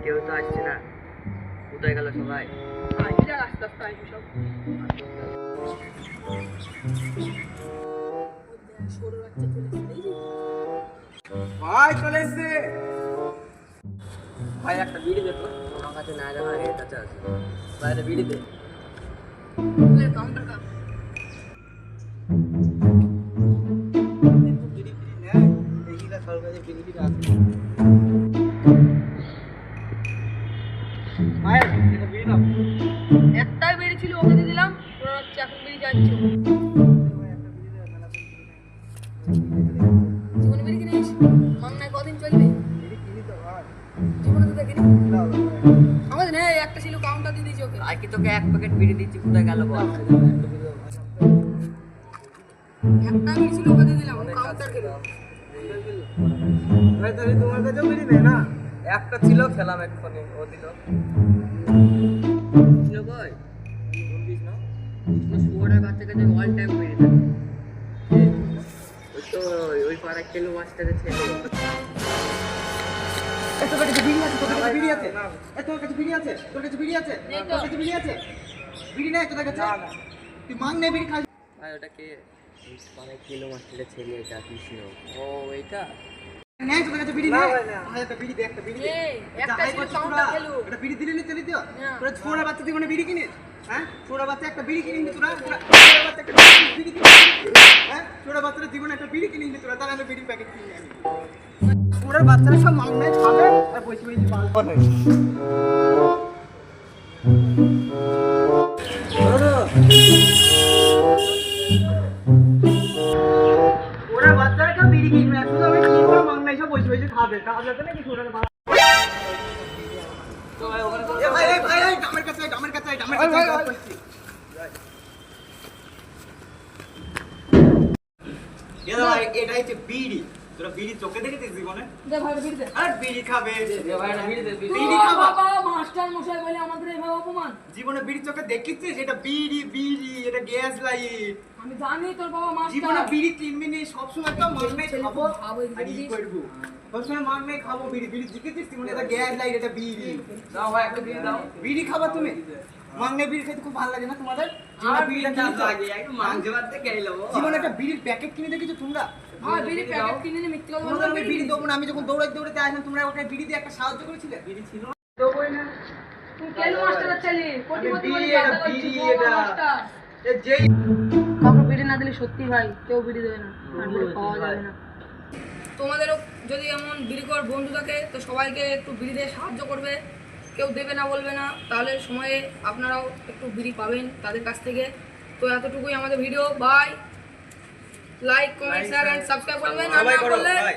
কেউ তো আসছে না, কোথায় গেল সবাই? আস্তে আস্তে আসবে সব। ভাই চলে এসছে। ভাই একটা বিড়ি দে তো। আমার কাছে না জানা এর কাছে আছে। ভাই একটা বিড়ি দে। কাউন্টার কা বিড়ি ফিরি নেয় দেখি না সরকারি বিড়ি ফিরি আছে। ভাই এটা বিড়ি দাও। একটাই বেড়ে ছিল ওকে দিয়ে দিলাম, ওরা হচ্ছে এখন বেরিয়ে যাচ্ছে। জীবনে বেরিয়ে কিনিস মাংনায় কদিন চলবে? বিড়ি কিনি তো ভাই। জীবনে তো দেখিনি। দাও দাও ভাই। আমাদের নেই, একটা ছিল কাউন্টার দিয়ে দিয়েছি ওকে। আর কি তোকে এক প্যাকেট বিড়ি দিচ্ছি, কোথায় গেল বল? একটা বিড়ি দাও ভাই। একটা বেড়ে ছিল ওকে দিয়ে দিলাম, কাউন্টার খেলো। ভাই তাহলে তোমার কাছেও বিড়ি নেই না? একটা ছিল, খেলাম এক্ষুনি, ও দিল। ছিল কই? বলবিস না? শুয়ারের বাচ্চা কাছে অল টাইম বিড়ি থাকে। ওই তো ওই পাড়ায় খেলো মাস্টারের ছেলে। তোর কাছে বিড়ি আছে? তোর কাছে বিড়ি আছে? তোর কাছে বিড়ি আছে? তোর কাছে বিড়ি আছে? নেই তো। তোর কাছে বিড়ি আছে? বিড়ি নেই তোর কাছে? তুই মাং নে বিড়ি খাস। ভাই ওটা কে? ওই পাড়ায় খেলো মাস্টারের ছেলে, এটা কৃষ্ণ। ও এইটা? নেই তোর কাছে বিড়ি নেই? ভাই একটা বিড়ি দে, একটা বিড়ি দে। নেই, একটা যাই ছিল করছিস কাউন্টার তোরা? খেলো। একটা বিড়ি দিলি নি চলি তো? না। তোরা ছোড়া বাচ্চা জীবনে বিড়ি কিনিস? হ্যাঁ? ছোড়া বাচ্চা একটা বিড়ি কিনিস তোরা? ছোড়া বাচ্চা একটা বিড়ি কিনিস? হ্যাঁ? ছোড়া বাচ্চারা জীবনে একটা বিড়ি কিনিস তোরা? তাহলে আমি বিড়ির প্যাকেট কিনে আনি। ছোড়ার বাচ্চারা সব মাং নেয় খাবে আর বসে বসে মাল করে। ওরা বাচ্চারা কেউ বিড়ি কিনবে না, শুধু আমি কিনবো মাং নাই সব বসে বসে খাবে। খাওয়া যাবে নাকি ছোড়ার বাচ্চা? ডামের কাছে এটা হচ্ছে বিড়ি। তোরা বিড়ি চোখে দেখেছিস জীবনে? দে ভাই বেরিয়ে দে। আর বিড়ি খাবে ভাই একটা বিড়ি দে, বিড়ি। বিড়ি খাবা? বাবা মাস্টার মশাই বলে আমাদের এইভাবে অপমান। জীবনে বিড়ি চোখে দেখিছিস? এটা বিড়ি বিড়ি, এটা গ্যাস লাইট। আমি জানি তোর বাবা জীবনে মাস্টার। বিড়ি কিনবি নি, সবসময় তো মাং নাই ছেলে খাবো খুব খাবো, এই আর ই জিনিস। করবো। সবসময় মাং নাই খাবো বিড়ি বিড়ি দেখেছিস জীবনে? এটা গ্যাস লাইট, এটা বিড়ি। দাও ভাই একটা বিড়ি দাও। বিড়ি খাবা তুমি? মাং নাই বিড়ি খেতে খুব ভালো লাগে না তোমাদের? আমার বিড়িটা বিড়িটা কিনেছো? লাগে, একটু মাংস ভাত দিয়ে খেয়ে নেবো। জীবনে একটা বিড়ির প্যাকেট কিনে দেখেছো তোমরা? আর বিড়ি প্যাকেট কিনে নে মিথ্যে কথা তোমাদের আমি বলবি। বিড়ি দেবো না। আমি যখন দৌড়াইতে আসলাম তোমরা ওকে বিড়ি দিয়ে একটা সাহায্য করেছিলে? বিড়ি ছিল দেবোই না। তুই কেন মাস্টারের ছেলে? কোটিপতি বলে বিড়ি, কথা এটা বলছিস, বিড়ি, বাবা এটা। মাস্টার। যেই কাউকে বিড়ি না দিলে সত্যি ভাই কেউ বিড়ি দেবে না, আর বিড়ি পাওয়া যাবে না। তোমাদেরও যদি এমন বিড়িকর বন্ধু থাকে তো সবাইকে একটু বিড়ি দিয়ে সাহায্য করবে। কেউ দেবে না বলবে না, তাহলে সময়ে আপনারাও একটু বিড়ি পাবেন তাদের কাছ থেকে। তো এতটুকুই আমাদের video. Bye. Like, comment, share and subscribe করবেন। আর সবাই না করো করলে ভাই।